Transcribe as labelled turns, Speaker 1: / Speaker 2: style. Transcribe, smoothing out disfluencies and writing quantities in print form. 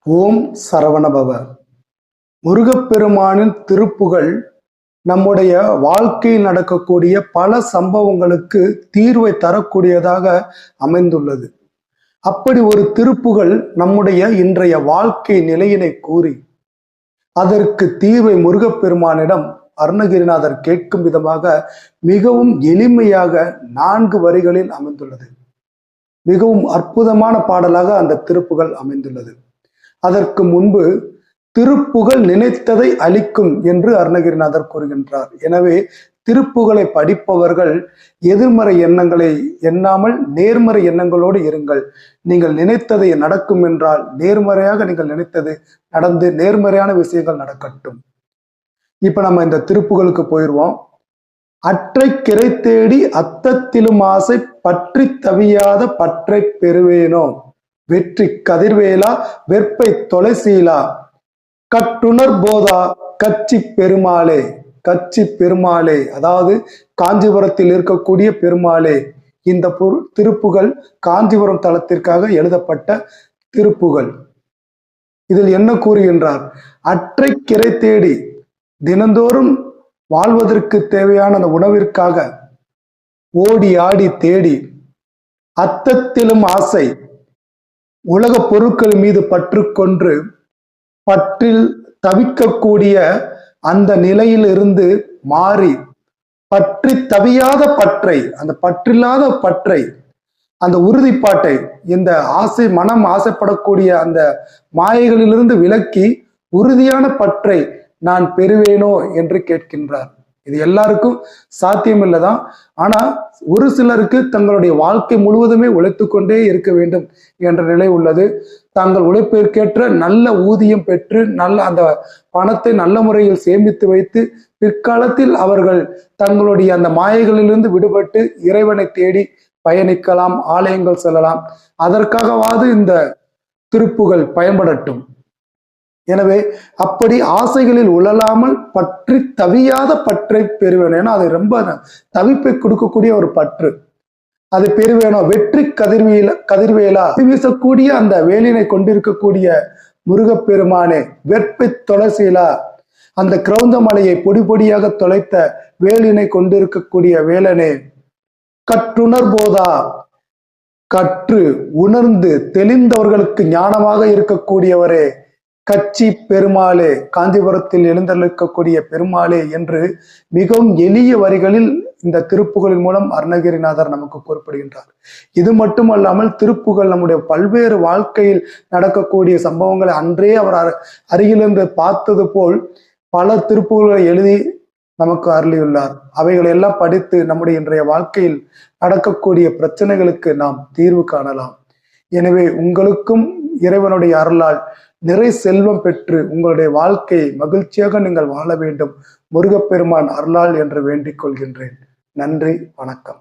Speaker 1: ஓம் சரவணபவ. முருகப்பெருமானின் திருப்புகழ் நம்முடைய வாழ்க்கையில் நடக்கக்கூடிய பல சம்பவங்களுக்கு தீர்வை தரக்கூடியதாக அமைந்துள்ளது. அப்படி ஒரு திருப்புகழ் நம்முடைய இன்றைய வாழ்க்கை நிலையினை கூறி அதற்கு தீர்வை முருகப்பெருமானிடம் அருணகிரிநாதர் கேட்கும் விதமாக மிகவும் எளிமையாக 4 வரிகளில் அமைந்துள்ளது. மிகவும் அற்புதமான பாடலாக அந்த திருப்புகழ் அமைந்துள்ளது. அதற்கு முன்பு திருப்புகழ் நினைத்ததை அளிக்கும் என்று அருணகிரிநாதர் கூறுகின்றார். எனவே திருப்புகழை படிப்பவர்கள் எதிர்மறை எண்ணங்களை எண்ணாமல் நேர்மறை எண்ணங்களோடு இருங்கள். நீங்கள் நினைத்ததை நடக்கும் என்றால் நேர்மறையாக நீங்கள் நினைத்தது நடந்து நேர்மறையான விஷயங்கள் நடக்கட்டும். இப்ப நம்ம இந்த திருப்புகழுக்கு போயிடுவோம். அற்றை கிரை தேடி அத்தத்திலும் ஆசை பற்றி தவியாத பற்றை பெறுவேனோ, வெற்றி கதிர்வேலா வெற்பை தொலைசீலா கட்டுணர் போதா கச்சி பெருமாளே. கச்சி பெருமாளே, அதாவது காஞ்சிபுரத்தில் இருக்கக்கூடிய பெருமாளே. இந்த திருப்புகழ் காஞ்சிபுரம் தலத்திற்காக எழுதப்பட்ட திருப்புகழ். இதில் என்ன கூறுகின்றார்? அற்றை கிரை தேடி, தினந்தோறும் வாழ்வதற்கு தேவையான அந்த உணவிற்காக ஓடி ஆடி தேடி, அத்தத்திலும் ஆசை, உலக பொருட்கள் மீது பற்று கொன்று பற்றில் தவிக்கக்கூடிய அந்த நிலையிலிருந்து மாறி பற்றி தவியாத பற்றை, அந்த பற்றில்லாத பற்றை, அந்த உறுதிப்பாட்டை, இந்த ஆசை மனம் ஆசைப்படக்கூடிய அந்த மாயைகளிலிருந்து விலக்கி உறுதியான பற்றை நான் பெறுவேனோ என்று கேட்கின்றார். இது எல்லாருக்கும் சாத்தியம் இல்லைதான். ஆனா ஒரு சிலருக்கு தங்களுடைய வாழ்க்கை முழுவதுமே உழைத்து கொண்டே இருக்க வேண்டும் என்ற நிலை உள்ளது. தாங்கள் உழைப்பிற்கேற்ற நல்ல ஊதியம் பெற்று நல்ல அந்த பணத்தை நல்ல முறையில் சேமித்து வைத்து பிற்காலத்தில் அவர்கள் தங்களுடைய அந்த மாயைகளிலிருந்து விடுபட்டு இறைவனை தேடி பயணிக்கலாம், ஆலயங்கள் செல்லலாம். அதற்காகவாது இந்த திருப்புகழ் பயன்படட்டும். எனவே அப்படி ஆசைகளில் உழலாமல் பற்றி தவியாத பற்றை பெறுவேன். ஏன்னா அது ரொம்ப தவிப்பை கொடுக்கக்கூடிய ஒரு பற்று. அது பெறுவேணும். வெற்றி கதிர்வேலா வீசக்கூடிய அந்த வேலினை கொண்டிருக்கக்கூடிய முருகப்பெருமானே, வெற்பை தொலைசீலா, அந்த கிரௌந்த மலையை பொடி பொடியாக தொலைத்த வேலினை கொண்டிருக்கக்கூடிய வேலனே, கற்றுணர் போதா, கற்று உணர்ந்து தெளிந்தவர்களுக்கு ஞானமாக இருக்கக்கூடியவரே, கச்சி பெருமாளே, காஞ்சிபுரத்தில் எழுந்தருளிக்கக்கூடிய பெருமாளே என்று மிகவும் எளிய வரிகளில் இந்த திருப்புகழின் மூலம் அருணகிரிநாதர் நமக்கு குறிப்பிடுகின்றார். இது மட்டுமல்லாமல் திருப்புகழ் நம்முடைய பல்வேறு வாழ்க்கையில் நடக்கக்கூடிய சம்பவங்களை அன்றே அவர் அருகிலிருந்து பார்த்தது போல் பல திருப்புகழ்களை எழுதி நமக்கு அருளியுள்ளார். அவைகளை எல்லாம் படித்து நம்முடைய இன்றைய வாழ்க்கையில் நடக்கக்கூடிய பிரச்சனைகளுக்கு நாம் தீர்வு காணலாம். எனவே உங்களுக்கும் இறைவனுடைய அருளால் நிறை செல்வம் பெற்று உங்களுடைய வாழ்க்கையை மகிழ்ச்சியாக நீங்கள் வாழ வேண்டும். முருகப்பெருமான் அருளால் என்று வேண்டிக் கொள்கின்றேன். நன்றி, வணக்கம்.